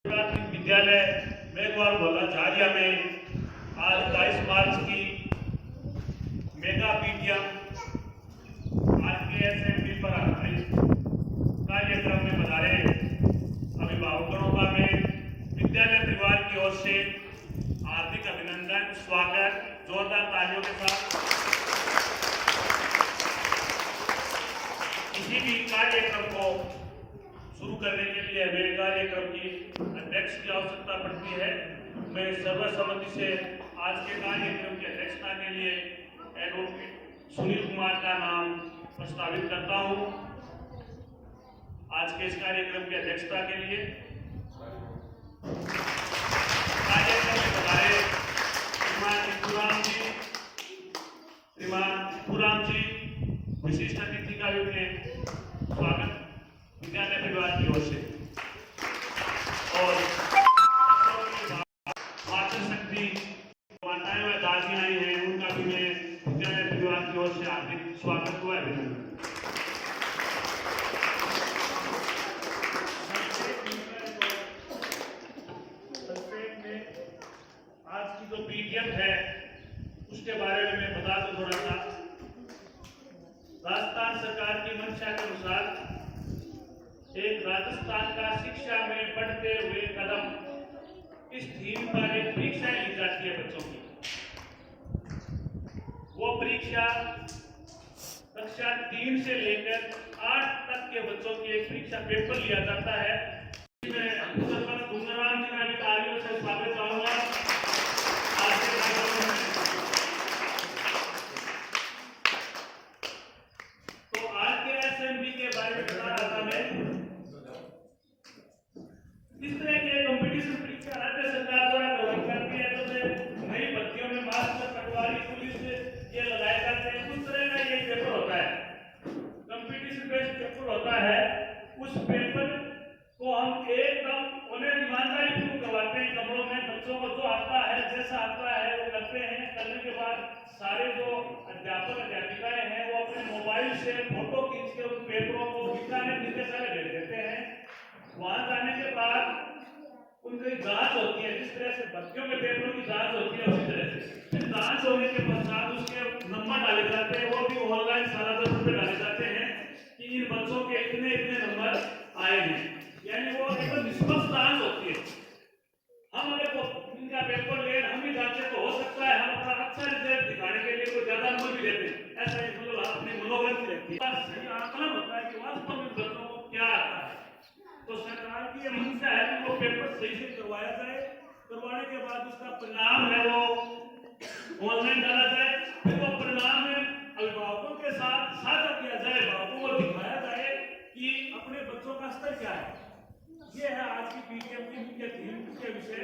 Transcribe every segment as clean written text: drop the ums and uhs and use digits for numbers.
प्राथमिक विद्यालय मेघवाल भोला झारिया में आज 22 मार्च की मेगा पीटीएम आरकेएसएमबी पर आधारित कार्यक्रम में पधारे अभिभावकों का मैं विद्यालय परिवार की ओर से हार्दिक अभिनंदन, स्वागत, जोरदार तालियों के साथ। किसी भी कार्यक्रम को शुरू करने के लिए हमें कार्यक्रम की अध्यक्ष की आवश्यकता पड़ती है। मैं सर्वसम्मति से आज के कार्यक्रम की अध्यक्षता के लिए एडवोकेट सुनील कुमार का नाम प्रस्तावित करता हूं। आज के इस कार्यक्रम की अध्यक्षता के लिए कार्यक्रम में पधारे श्रीमान टिपूराम जी विशिष्ट अतिथि का भी मैं स्वागत विद्यालय परिवार की ओर से और मातृशक्ति माताएं व दादियां आई हैं, उनका भी मैं विद्यालय परिवार की ओर से हार्दिक स्वागत हुआ है। संक्षेप में आज की जो पीटीएम है उसके बारे में मैं बता दूं थोड़ा सा। राजस्थान सरकार की मंशा के अनुसार एक राजस्थान का शिक्षा में बढ़ते हुए कदम इस थीम पर एक परीक्षा ली जाती है बच्चों की। वो परीक्षा कक्षा 3 से लेकर 8 तक के बच्चों की एक परीक्षा पेपर लिया जाता है। गुंगराम जी का भी तालियों से स्वागत करूंगा। तो आरकेएसएमबी के बारे में बता रहा था मैं। इस तरह के कंपटीशन परीक्षा राज्य सरकार द्वारा प्रदान करती है। तो नई भर्तियों में मास्टर, पटवारी, पुलिस ये लगाए जाते हैं। उस तरह का ये पेपर होता है, कंपटीशन बेस्ड पेपर होता है। उस पेपर को हम एकदम उन्हें ईमानदारी पूर्वक करवाते हैं। कमरों में बच्चों को जो आता है, जैसा आता है वो करते हैं। करने के बाद सारे जो अध्यापक अध्यापिकाएं हैं वो अपने मोबाइल से फोटो खींच के उन पेपरों को बीकानेर नीचे सारे भेज देते हैं। वहां जाने के बाद उनकी जांच होती है। जिस तरह से भर्तियों के पेपरों की जांच होती है उसी तरह से फिर जांच होने के पश्चात उसके नंबर डाले जाते हैं। वो भी ऑनलाइन सारा पे डाले जाते हैं कि इन बच्चों के इतने इतने नंबर आए हैं। यानी वो एकदम निष्पक्ष जांच होती है। हम अगर इनका पेपर ले हम ही जांचे तो हो सकता है हम अपना अच्छा रिजल्ट दिखाने के लिए कोई ज्यादा नंबर भी देते हैं। ऐसा ही मतलब अपनी मनोगत रहती है। सही आकलन होता है कि वास्तव में बच्चों को क्या आता है। तो सरकार की ये मंशा है कि वो पेपर सही से करवाया जाए। करवाने के बाद उसका परिणाम है वो ऑनलाइन डाला जाए। फिर वो परिणाम है अभिभावकों के साथ साझा किया जाए, अभिभावकों को दिखाया जाए कि अपने बच्चों का स्तर क्या है। ये है आज की पीटीएम की मुख्य थीम, मुख्य विषय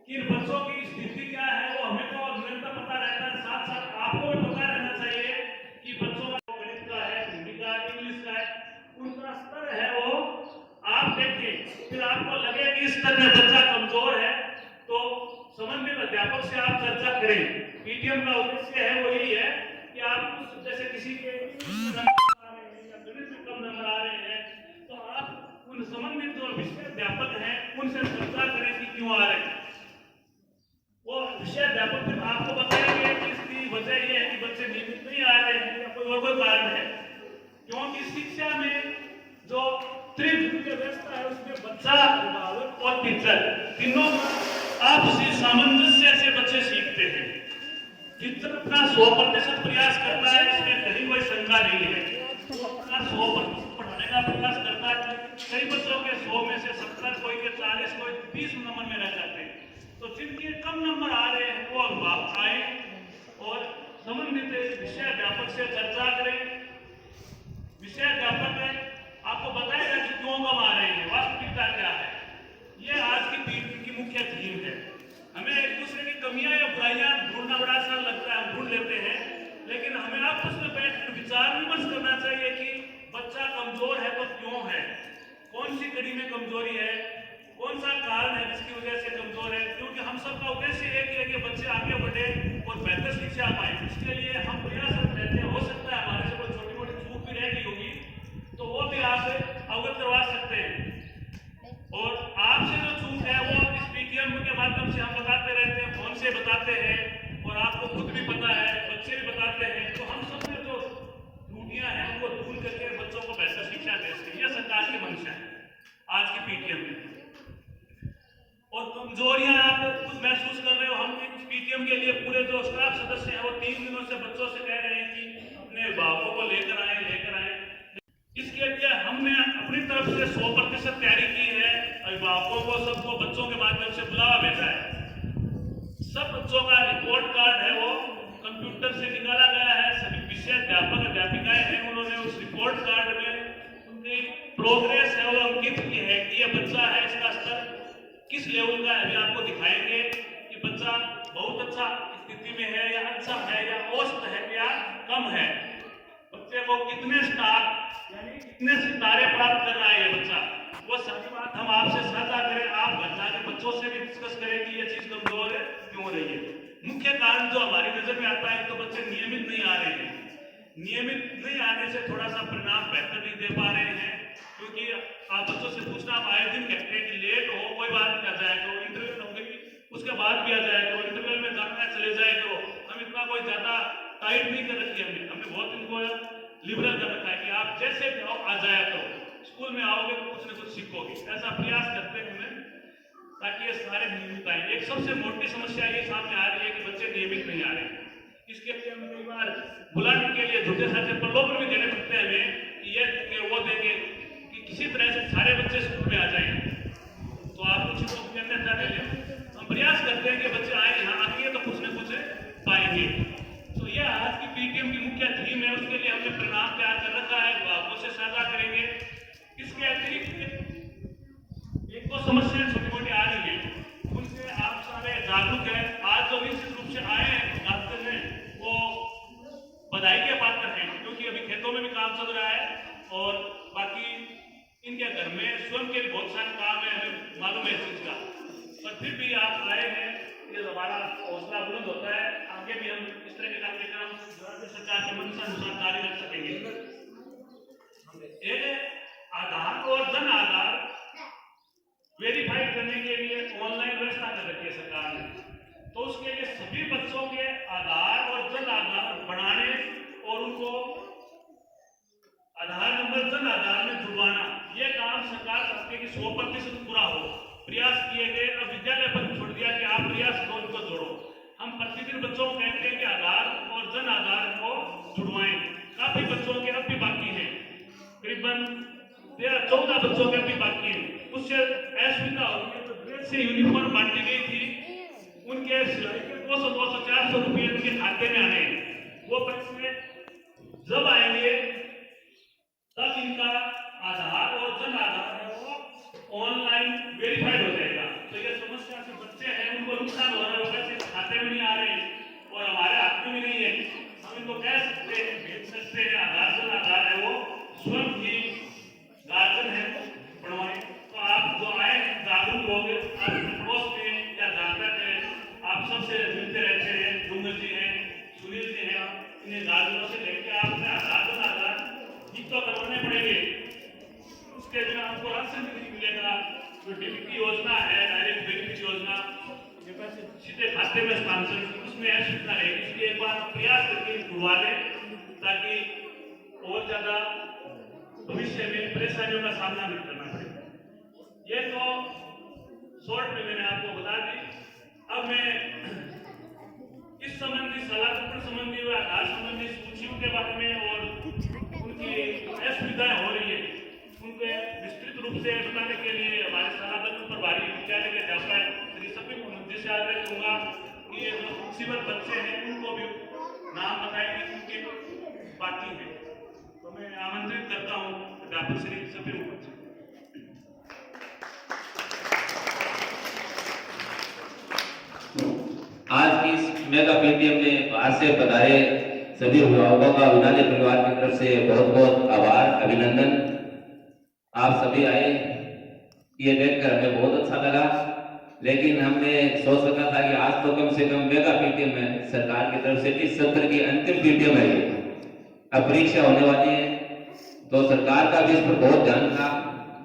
कि इन बच्चों की स्थिति क्या है वो हमें तो निरंतर पता रहता है। साथ साथ आपको भी पता रहना चाहिए कि बच्चों का गणित का है, हिंदी का, इंग्लिश का है, उनका स्तर है वो आप देखिए। फिर आपको लगे कि इस स्तर में बच्चा कमजोर है तो संबंधित अध्यापक से आप चर्चा करें। पीटीएम का उद्देश्य है वो यही है कि आप जैसे किसी के गणित में कम नंबर आ रहे हैं तो आप उन संबंधित जो विषय अध्यापक हैं उनसे चर्चा करें कि क्यों आ रहे हैं। वो विषय अध्यापक फिर आपको बताएंगे कि इसकी वजह यह है कि बच्चे नियमित नहीं आ रहे हैं या कोई और कोई कारण है। क्योंकि शिक्षा में जो त्रिभुज व्यवस्था है उसमें बच्चा, अभिभावक और टीचर तीनों आपसी सामंजस्य से बच्चे सीखते हैं। टीचर अपना 100% प्रयास करता है, इसमें कहीं कोई शंका नहीं है। वो अपना 100% पढ़ाने का प्रयास करता है। कई बच्चों के 100 में से 70, कोई के 40, कोई 30 नंबर में रह जाते हैं। तो जिनके कम नंबर आ रहे हैं वो अभिभावक आए और संबंधित विषय अध्यापक से चर्चा करें। विषय अध्यापक है आपको बताएगा कि क्यों कम आ रहे हैं, वास्तविकता क्या है। ये आज की पीटीएम की मुख्य थीम है। हमें एक दूसरे की कमियां या बुराइयां ढूंढना बड़ा आसान लगता है, हम ढूंढ लेते हैं। लेकिन हमें आपस में बैठकर विचार विमर्श करना चाहिए कि बच्चा कमजोर है तो क्यों है, कौन सी कड़ी में कमजोरी है, कौन सा कारण है जिसकी वजह से कमजोर है। क्योंकि हम सबका उद्देश्य एक ही है कि बच्चे आगे बढ़े और बेहतर शिक्षा पाए। इसके लिए हम प्रयासरत रहते हैं। हो सकता है हमारे से कोई छोटी मोटी चूक भी रह गई होगी तो वो भी आप अवगत करवा सकते हैं। और आपसे जो चूक है माध्यम से हम बताते रहते हैं, फोन से बताते हैं, और आपको खुद भी पता है, बच्चे भी बताते हैं। तो हम सब में जो त्रुटियां हैं उनको दूर करके बच्चों को बेहतर शिक्षा दे सकें, यह सरकार की मंशा है आज की पीटीएम में। और कमजोरियां आप खुद महसूस कर रहे हो। हम पीटीएम के लिए पूरे जो स्टाफ सदस्य हैं वो 3 दिनों से बच्चों से कह रहे हैं कि अपने अभिभावकों को लेकर आए। इसके लिए हमने अपनी तरफ से 100% तैयारी की है। अभिभावकों को सबको बच्चों के माध्यम से बुलावा भेजा है। सब बच्चों का रिपोर्ट कार्ड है वो कंप्यूटर से निकाला गया है। सभी विषय अध्यापक अध्यापिकाएं हैं, उन्होंने उस रिपोर्ट कार्ड में उनकी प्रोग्रेस है वो अंकित की है कि ये बच्चा है, इसका स्तर किस लेवल का है। अभी आपको दिखाएंगे कि बच्चा बहुत अच्छा स्थिति में है या अच्छा है या औसत है या कम है। बच्चे को कितने स्टार यानी कितने सितारे प्राप्त कर रहा है ये बच्चा, वो सच बात हम आपसे साझा करें। आप घर जाकर बच्चों से भी डिस्कस करें कि ये चीज कमजोर है, क्यों हो रही है। मुख्य कारण जो हमारी नजर में आता है, तो बच्चे नियमित नहीं आ रहे हैं। नियमित नहीं आने से थोड़ा सा परिणाम बेहतर नहीं दे पा रहे हैं, क्योंकि आप बच्चों से पूछना, आप आए दिन कहते हैं कि लेट हो कोई बात नहीं, आ जाए तो इंटरवल होंगे उसके बाद भी आ जाए तो इंटरवल में जाना है चले जाए तो। हम इतना कोई ज्यादा टाइट नहीं कर रखी है, हमने बहुत इनको लिबरल कर रखा है कि आप जैसे भी आओ आ जाए तो स्कूल में आओगे तो कुछ न कुछ सीखोगे। ऐसा प्रयास करते हैं हमें ताकि ये सारे नियमित आए। एक सबसे मोटी समस्या ये सामने आ रही है कि बच्चे नियमित नहीं आ रहे। इसके लिए हमें कई बार बुलाने के लिए झूठे साझे प्रलोभन भी देने पड़ते हैं हमें कि ये देंगे वो देंगे, कि किसी तरह से सारे बच्चे स्कूल में आ जाएंगे। तो आप कुछ लोग अन्यथा ले लें। हम प्रयास करते हैं कि बच्चे आए, यहाँ आएंगे तो कुछ न कुछ पाएंगे। तो यह आज की पीटीएम की मुख्य थीम है। उसके लिए हमने परिणाम तैयार कर रखा है, आपको से साझा करेंगे। इसके अतिरिक्त एक दो समस्याएं छोटी मोटी आ रही है, उनसे आप सारे जागरूक हैं। आज जो निश्चित रूप से आए हैं रास्ते में वो बधाई के पात्र हैं, क्योंकि अभी खेतों में भी काम चल रहा है और बाकी इनके घर में स्वयं के बहुत सारे काम है, हमें मालूम है इस चीज का। पर फिर भी आप आए हैं, ये हमारा हौसला बुलंद होता है। आगे भी हम इस तरह के कार्यक्रम सरकार के मंशा अनुसार जारी रख सकेंगे। आधार और जन आधार वेरीफाइड करने के लिए ऑनलाइन व्यवस्था कर रखी है सरकार ने। तो उसके लिए सभी बच्चों के आधार और जन आधार बनाने और उनको आधार नंबर जन आधार में जुड़वाना, यह काम सरकार चाहती है कि 100% पूरा हो। प्रयास किए गए, अब विद्यालय पर छोड़ दिया कि आप प्रयास करो, उनको जोड़ो। हम प्रतिदिन बच्चों को कहते हैं कि आधार और जन आधार को जुड़वाएं। काफी बच्चों के अब भी बाकी हैं, करीबन 13-14 बच्चों के अब भी बाकी हैं। उससे असुविधा होती है। तो ड्रेस से यूनिफॉर्म बांटी गई थी, उनके सिलाई के 200-400 रुपये उनके खाते में आए। वो पैसे जब आएंगे तब इनका आधार और जन आधार है वो ऑनलाइन वेरीफाइड हो जाएगा। तो ये समस्या से बच्चे हैं, उनको नुकसान हो रहा है, पैसे खाते में नहीं आ रहे और हमारे हाथ में भी नहीं है। हम इनको कह सकते हैं, भेज सकते हैं। आधार जन आधार है वो स्वयं ही गार्जियन है बनवाए। तो आप जो आए हैं जागरूक हो गए, आप पड़ोस में या जानते हैं, आप सबसे मिलते रहते हैं, डूंगर जी हैं, सुनील जी हैं, इन्हें गार्जियनों से लेकर आपने आधार जन आधार तो करवाने पड़ेंगे। उसके बिना आपको राशन भी नहीं मिलेगा। जो डीबीटी योजना है, डायरेक्ट बेनिफिट योजना, ये पैसे सीधे खाते में हस्तांतरण, उसमें ऐसी सुविधा रहेगी। इसलिए एक बार प्रयास करके जुड़वा लें ताकि और ज्यादा भविष्य में परेशानियों का सामना नहीं करना पड़े। ये तो शॉर्ट में मैंने आपको बता दी। अब मैं इस संबंधी सलाह संबंधी व आधार संबंधी सूचियों के बारे में और उनकी असुविधाएं हो रही है उनके विस्तृत रूप से बताने के लिए हमारे सनातन प्रभारी विद्यालय के अध्यापक श्री सभी मुझे से आग्रह करूंगा कि ये जो मुसीबत बच्चे हैं उनको भी नाम बताएंगे उनके बाकी है। तो मैं आमंत्रित करता हूँ अध्यापक श्री सभी मुझे। आज की इस मेगा पीटीएम में बाहर से पधारे सभी अभिभावकों का विद्यालय परिवार की तरफ से बहुत बहुत आभार, अभिनंदन। आप सभी आए, ये देखकर हमें बहुत अच्छा लगा। लेकिन हमने सोच रखा था कि आज तो कम से कम मेगा पीटीएम में सरकार की तरफ से इस सत्र की अंतिम पीटीएम है। अब परीक्षा होने वाली है तो सरकार का भी इस पर बहुत ध्यान था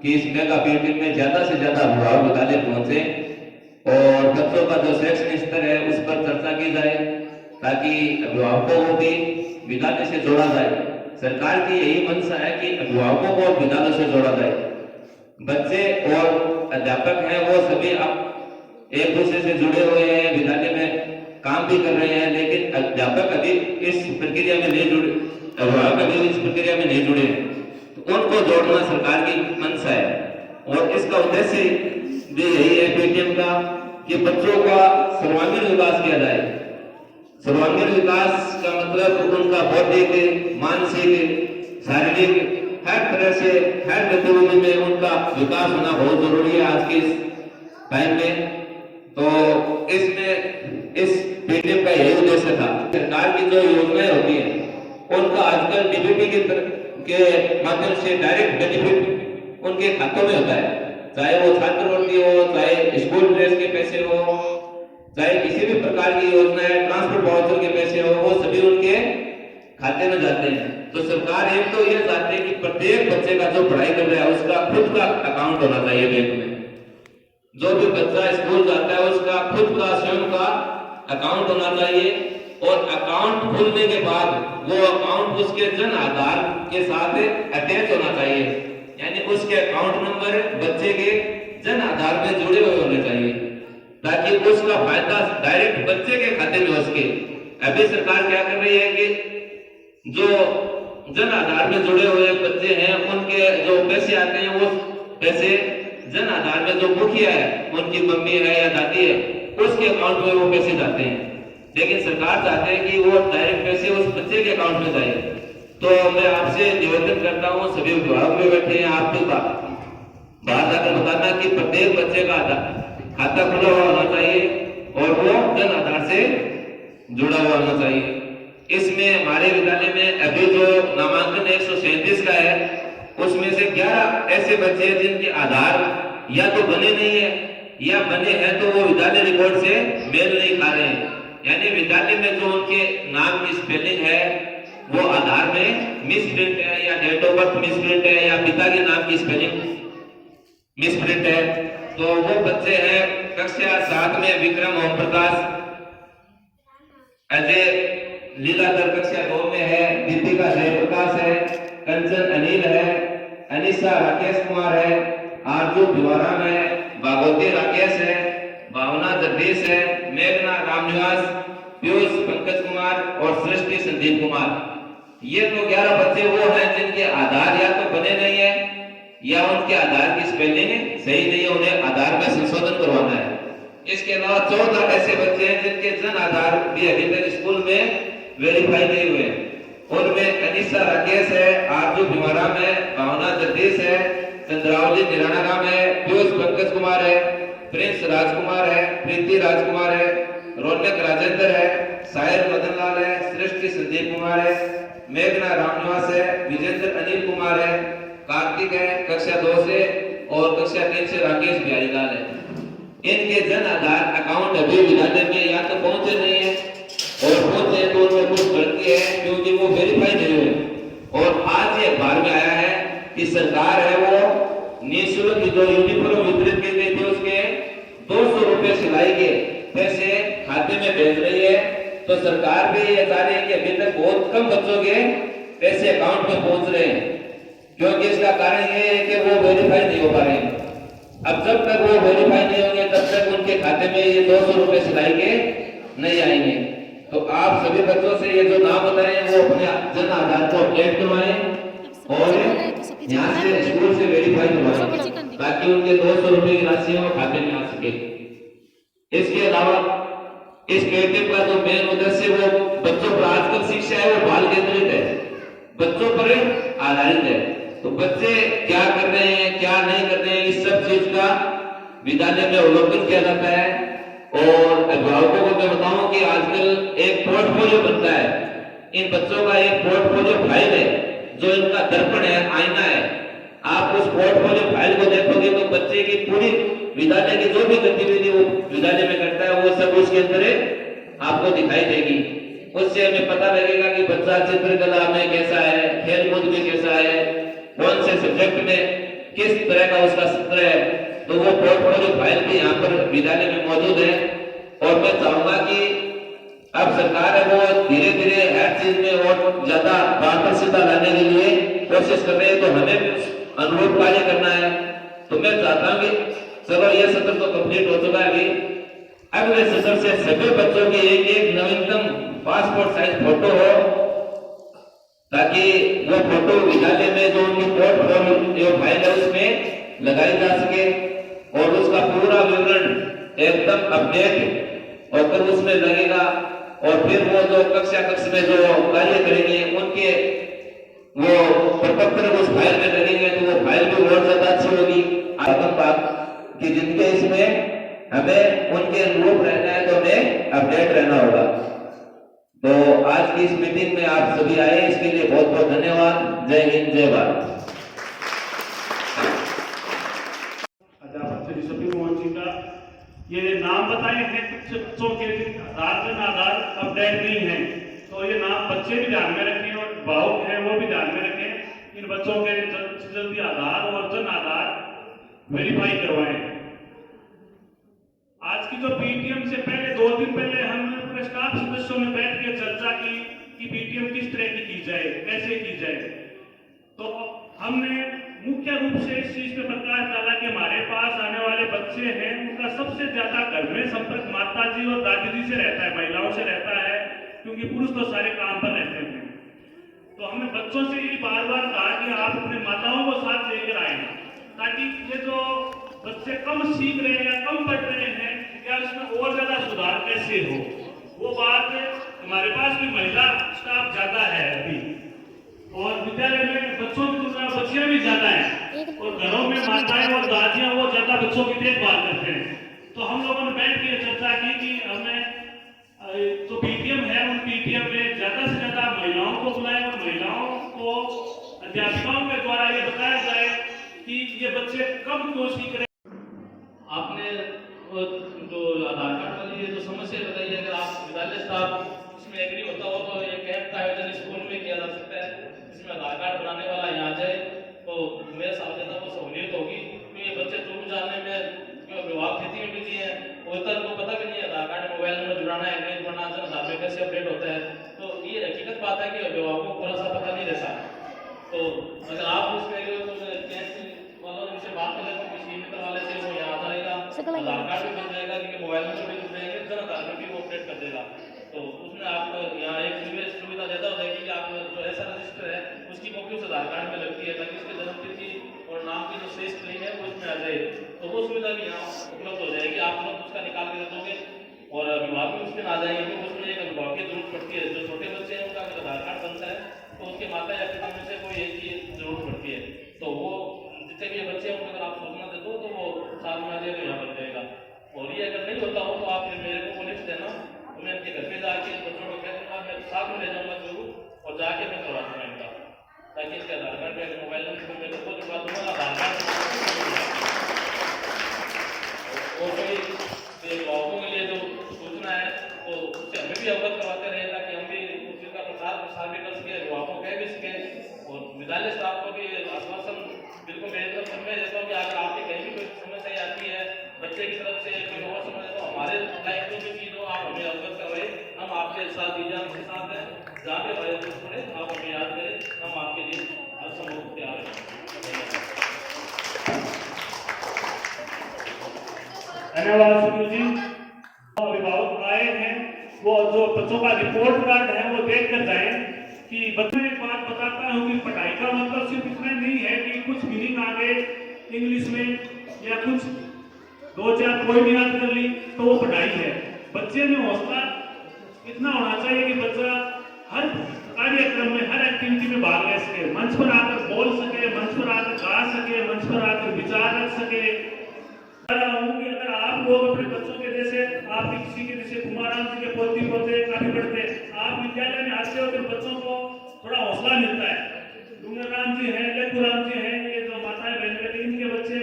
कि इस मेगा पीटीएम में ज्यादा से ज्यादा अभिभावक विद्यालय पहुंचे और बच्चों का जो शैक्षणिक स्तर है उस पर चर्चा की जाए, ताकि अभिभावकों को भी विद्यालय से जोड़ा जाए। सरकार की यही मंशा है कि अभिभावकों को विद्यालय से जोड़ा जाए। बच्चे और अध्यापक हैं वो सभी अब एक दूसरे से जुड़े हुए हैं, विद्यालय में काम भी कर रहे हैं, लेकिन अध्यापक अभी इस प्रक्रिया में नहीं जुड़े, अभिभावक अभी इस प्रक्रिया में नहीं जुड़े हैं, तो उनको जोड़ना सरकार की मंशा है। और इसका उद्देश्य भी यही है पेटीएम का कि बच्चों का सर्वांगीण विकास किया जाए। सर्वांगीण विकास का मतलब उनका बौद्धिक, मानसिक, शारीरिक हर तरह से हर गतिविधि में उनका विकास होना बहुत जरूरी है आज के इस टाइम में। तो इसमें इस पेटीएम का यही उद्देश्य था। सरकार की जो योजनाएं होती है उनका आजकल डीबीटी के माध्यम से डायरेक्ट बेनिफिट उनके खातों में होता है, चाहे वो छात्रवृत्ति हो, चाहे स्कूल ड्रेस के पैसे हो, चाहे किसी भी प्रकार की योजना है, ट्रांसपोर्ट वाउचर के पैसे हो, वो सभी उनके खाते में जाते हैं। तो सरकार एक तो ये चाहती है कि प्रत्येक बच्चे का जो पढ़ाई कर रहा है उसका खुद का अकाउंट होना चाहिए बैंक में। जो भी बच्चा स्कूल जाता है उसका खुद का स्वयं का अकाउंट होना चाहिए, और अकाउंट खुलने के बाद वो अकाउंट उसके जन आधार के साथ अटैच होना चाहिए, यानी उसके अकाउंट नंबर बच्चे के जन आधार में जुड़े हुए होने चाहिए, ताकि उसका फायदा डायरेक्ट बच्चे के खाते में हो सके। अभी सरकार क्या कर रही है कि जो जन आधार में जुड़े हुए बच्चे हैं उनके जो पैसे आते हैं वो पैसे जन आधार में जो मुखिया है, उनकी मम्मी है या दादी है, उसके अकाउंट में वो पैसे जाते हैं। लेकिन सरकार चाहते हैं कि वो डायरेक्ट पैसे उस बच्चे के अकाउंट में जाए। तो मैं आपसे निवेदन करता हूँ, सभी अभिभावक भी बैठे हैं, आप भी बाहर जाकर बताना कि प्रत्येक बच्चे का खाता खुला हुआ होना चाहिए और वो जन आधार से जुड़ा हुआ होना चाहिए। इसमें हमारे विद्यालय में अभी जो नामांकन 137 का है उसमें से 11 ऐसे बच्चे हैं जिनके आधार या तो बने नहीं है या बने हैं तो वो विद्यालय रिकॉर्ड से मेल नहीं खा रहे हैं, यानी विद्यालय में जो उनके नाम की स्पेलिंग है वो आधार में मिसप्रिंट है, या डेट ऑफ बर्थ मिसप्रिंट है, या पिता के नाम की स्पेलिंग मिसप्रिंट है। तो वो बच्चे हैं कक्षा 7 में विक्रम ओम प्रकाश, अजय लीलाधर कक्षा 2 में है, दीपिका जयप्रकाश है, कंचन अनिल है, अनिशा राकेश कुमार है, आरजू भिवाराम है, भागवती राकेश है, भावना जगदीश है, मेघना रामनिवास, पीयूष पंकज कुमार और सृष्टि संदीप कुमार। ये तो 11 बच्चे वो हैं जिनके आधार या तो बने नहीं है या उनके आधार की स्पेलिंग सही नहीं है, उन्हें आधार में संशोधन करवाना है। इसके अलावा 14 ऐसे बच्चे हैं जिनके जन आधार भी अभी तक स्कूल में वेरीफाई नहीं हुए। उनमें अनिशा राकेश है, आरजू भिवाराम है, भावना जगदीश है, चंद्रावली निराणाराम है, पीयूष पंकज कुमार है, प्रिंस राजकुमार है, प्रीति राजकुमार है, रौनक राजेंद्र है, साहिर मदनलाल है, सृष्टि संदीप कुमार है, मेघना रामनिवास है, विजेंद्र अनिल कुमार है, कार्तिक है कक्षा 2 से, और कक्षा 3 से राकेश बिहारी लाल है। इनके जन आधार अकाउंट अभी विद्यालय में या तो पहुंचे नहीं है और पहुंचे तो उनमें कुछ गलती है क्योंकि वो वेरीफाई नहीं हुए। और आज ये अखबार में आया है कि सरकार है वो निःशुल्क जो यूनिफॉर्म वितरित की गई थी उसके 200 रुपए सिलाई के पैसे खाते में भेज रही है। तो सरकार भी ये चाह रही है कि अभी तक बहुत कम बच्चों के पैसे अकाउंट में पहुंच रहे हैं, क्योंकि इसका कारण ये है कि वो वेरीफाई नहीं हो पा रहे हैं। अब जब तक वो वेरीफाई नहीं होंगे तब तक उनके खाते में ये 200 रुपए सिलाई के नहीं आएंगे। तो आप सभी बच्चों से ये जो नाम बताए वो अपने जन आधार को अपडेट करवाएं और यहाँ से स्कूल से वेरीफाई करवाएं ताकि उनके 200 रुपए की राशि वो खाते में आ सके। इसके अलावा इस पेटीएम का जो मेन उद्देश्य वो बच्चों पर आजकल शिक्षा है वो बाल केंद्रित है, बच्चों पर आधारित है। तो बच्चे क्या कर रहे हैं क्या नहीं कर रहे हैं इस सब चीज का विद्यालय में अवलोकन किया जाता है। और अभिभावकों को मैं बताऊं कि आजकल एक पोर्टफोलियो बनता है, इन बच्चों का एक पोर्टफोलियो फाइल है जो इनका दर्पण है, आईना है। आप उस पोर्टफोलियो फाइल को देखोगे तो बच्चे की पूरी विद्यालय की जो भी गतिविधि वो विद्यालय में करता है वो सब उसके अंदर आपको दिखाई देगी। उससे हमें पता लगेगा कि बच्चा चित्रकला में कैसा है, खेल कूद में कैसा है, कौन से सब्जेक्ट में किस तरह का उसका सत्र है। तो वो पोर्टफोलियो फाइल भी यहाँ पर विद्यालय में मौजूद है। और मैं चाहूंगा कि अब सरकार है वो धीरे धीरे हर चीज में और ज्यादा पारदर्शिता लाने के लिए कोशिश कर रही है, तो हमें भी उस अनुरूप कार्य करना है। तो मैं चाहता हूँ कि चलो ये सत्र तो कंप्लीट हो चुका है, अभी अगले सत्र से सभी बच्चों की एक एक नवीनतम पासपोर्ट साइज फोटो हो, ताकि वो फोटो विद्यालय में जो उनकी पोर्टफोलियो फाइल है उसमें लगाई जा सके और उसका पूरा विवरण एकदम अपडेट होकर उसमें लगेगा। और फिर वो जो कक्षा कक्ष में जो कार्य करेंगे उनके वो प्रपत्र उस फाइल में लगेंगे, तो वो फाइल भी बहुत ज्यादा अच्छी होगी। आतंकवाद की जिनके इसमें हमें उनके अनुरूप रहना है, तो हमें अपडेट रहना होगा। तो आज की इस मीटिंग में आप सभी आए, इसके लिए बहुत बहुत धन्यवाद। जय हिंद, जय भारत। अध्यापक श्री सभी मोहन जी का ये नाम बताए हैं, कुछ बच्चों के आधार अपडेट नहीं है, तो ये नाम बच्चे भी ध्यान में रखें और भावुक है वो भी ध्यान में रखें। इन बच्चों के जल्द से जल्दी आधार और जन आधार वेरीफाई करवाएं। आज की जो पीटीएम से पहले 2 दिन पहले हमने पूरे स्टाफ सदस्यों ने बैठ के चर्चा की पीटीएम किस तरह की जाए, कैसे की जाए। तो हमने मुख्य रूप से इस चीज पे प्रकाश डाला कि हमारे पास आने वाले बच्चे हैं, उनका सबसे ज्यादा घर में संपर्क माता जी और दादी जी से रहता है, महिलाओं से रहता है, क्योंकि पुरुष तो सारे काम पर रहते हैं। तो हमने बच्चों से ये बार बार कहा कि आप अपने माताओं को साथ लेकर आए, ताकि ये जो बच्चे कम सीख रहे हैं या कम पढ़ रहे हैं, या इसमें और ज्यादा सुधार कैसे हो। वो बात हमारे पास भी महिला स्टाफ ज्यादा है अभी, और विद्यालय में बच्चों की तुलना में बच्चियां भी ज्यादा हैं, और घरों में माताएं और दादियां वो ज्यादा बच्चों की देखभाल करते हैं। तो हम लोगों ने बैठ के चर्चा की कि हमें जो पीटीएम है उन पीटीएम में ज्यादा से ज्यादा महिलाओं को बुलाएं और महिलाओं को अध्यापिकाओं के द्वारा ये बताया जाए कि ये बच्चे कब क्यों सीख रहे। आपने जो आधार कार्ड वाली ये जो समस्या बताई है, अगर आप विद्यालय स्टाफ इसमें एग्री होता हो तो ये कैंप का आयोजन स्कूल में किया जा सकता है, जिसमें आधार कार्ड बनाने वाला यहाँ आ जाए, तो मेरे साथ ज्यादा वो सहूलियत होगी। तो ये बच्चे चुन जाने में विभाग खेती में बिजी है, उधर को पता भी नहीं है आधार कार्ड मोबाइल नंबर जुड़ाना है, एंगेज बनना है, आधार में कैसे अपडेट होता है। तो ये हकीकत बात है कि अभिभावकों को थोड़ा सा पता नहीं रहता। तो अगर आप उसमें वालों से बात करें तो किसी मित्र वाले से वो याद आएगा, आधार कार्ड भी बन जाएगा, क्योंकि मोबाइल नंबर भी जुड़ जाएंगे, जन आधार में भी वो अपडेट कर देगा। तो उसमें आप यहाँ एक सुविधा ज्यादा हो जाएगी कि आप जो ऐसा रजिस्टर है उसकी कॉपी उस आधार कार्ड में लगती है, ताकि उसके जन्म तिथि और नाम की जो शेष लिंक है वो उसमें आ जाए। तो वो सुविधा भी यहाँ उपलब्ध हो जाएगी, आप लोग उसका निकाल के दोगे और अभिभावक भी उसमें आ जाएंगे, क्योंकि उसमें एक अभिभावक की जरूरत पड़ती है। जो छोटे बच्चे हैं उनका अगर आधार कार्ड बनता है तो उसके माता या पिता में से कोई एक की जरूरत पड़ती है। तो वो जितने भी बच्चे हैं उनको अगर आप सूचना दे दो तो वो साथ में आ जाएगा, यहाँ बन जाएगा। और ये अगर नहीं होता हो तो आप मेरे को लिस्ट देना, तो मैं उनके घर पे जाके बच्चों को कह दूंगा, मैं साथ में ले जाऊंगा जरूर, और जाके मैं करवा दूंगा इनका, ताकि इसके आधार कार्ड में मोबाइल नंबर मेरे को जुड़वा दूंगा, आधार कार्ड और कोई अभिभावकों के लिए जो सूचना है तो उससे हमें भी अवगत करवाते रहे, ताकि हम भी उस चीज का प्रसार भी कर सके, अभिभावकों कह भी सके, और विद्यालय स्टाफ को भी आश्वासन बिल्कुल मेरी तरफ से मैं देता हूँ कि अगर आपकी कहीं भी कोई समस्या आती है बच्चे की तरफ से कोई और समस्या, तो हमारे लाइफ में जो चीज हो आप हमें अवगत करवाए, हम आपके साथ दीजिए, आपके साथ हैं, जहाँ भी हमारे जरूरत पड़े आप हमें याद करें, हम आपके लिए हर संभव तैयार हैं। धन्यवाद सुनील जी। अभिभावक आए हैं, वो जो बच्चों का रिपोर्ट कार्ड है वो देख कर जाए कि बच्चों में एक बात बताता हूँ कि पढ़ाई का मतलब सिर्फ इतना नहीं है कि कुछ मीनिंग आ गए इंग्लिश में या कुछ 2-4 कोई भी याद कर ली तो वो पढ़ाई है। बच्चे में हौसला इतना होना चाहिए कि बच्चा हर कार्यक्रम में, हर एक्टिविटी में भाग ले सके, मंच पर आकर बोल सके, मंच पर आकर गा सके, मंच पर आकर विचार रख सके। कि अगर आप लोग अपने बच्चों के जैसे, आप किसी के जैसे कुमाराम जी के पोती पोते काफी पढ़ते, आप विद्यालय में आते हो तो बच्चों को थोड़ा हौसला मिलता है। डूंगरराम जी हैं, लखुराम जी हैं, ये जो माताएं बहन बेटे इनके बच्चे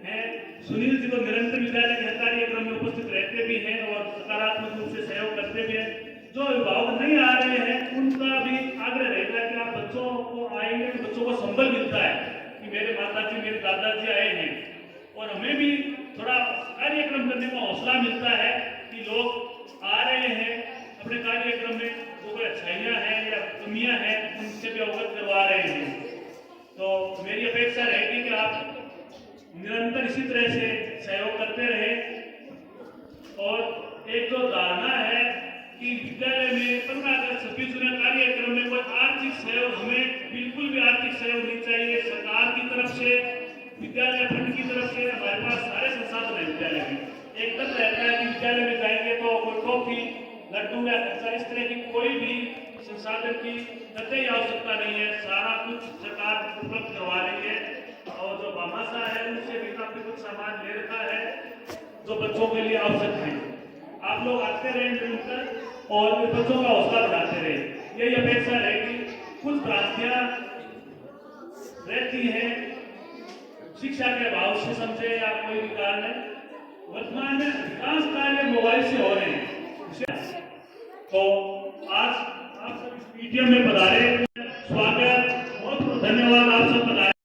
हैं, सुनील जी को निरंतर विद्यालय के हर कार्यक्रम में उपस्थित रहते भी हैं और सकारात्मक रूप से सहयोग करते भी हैं। जो अभिभावक नहीं आ रहे हैं उनका भी आग्रह रहेगा कि आप बच्चों को आएंगे तो बच्चों को संबल मिलता है कि मेरे माता जी, मेरे दादाजी आए हैं, और हमें भी थोड़ा कार्यक्रम करने का हौसला मिलता है कि लोग आ रहे हैं अपने कार्यक्रम में, वो कोई अच्छाइयाँ हैं या कमियाँ हैं उनसे भी अवगत करवा रहे हैं। तो मेरी अपेक्षा रहेगी कि आप निरंतर इसी तरह से सहयोग करते रहे। और एक जो धारणा है कि विद्यालय में 15 अगस्त 26 जून कार्यक्रम में कोई आर्थिक सहयोग, हमें बिल्कुल भी आर्थिक सहयोग नहीं चाहिए। सरकार की तरफ से, विद्यालय फंड की तरफ से हमारे पास सारे संसाधन है विद्यालय में। एक डर रहता है कि विद्यालय में जाएंगे तो कोई टॉफी, लड्डू या इस तरह की कोई भी संसाधन की कतई आवश्यकता नहीं है, सारा कुछ सरकार उपलब्ध करवा रही है। और जो भामाशाह है उनसे भी काफी कुछ सामान ले रखा है जो बच्चों के लिए आवश्यक है। आप लोग आते रहे मिलकर और बच्चों का हौसला बढ़ाते रहे, यही अपेक्षा रहेगी। कुछ भ्रांतियां रहती हैं शिक्षा के अभाव से समझे या कोई भी कारण है। वर्तमान में अधिकांश कार्य मोबाइल से हो रहे हैं। तो आज आप सब इस मीडियम में पधारे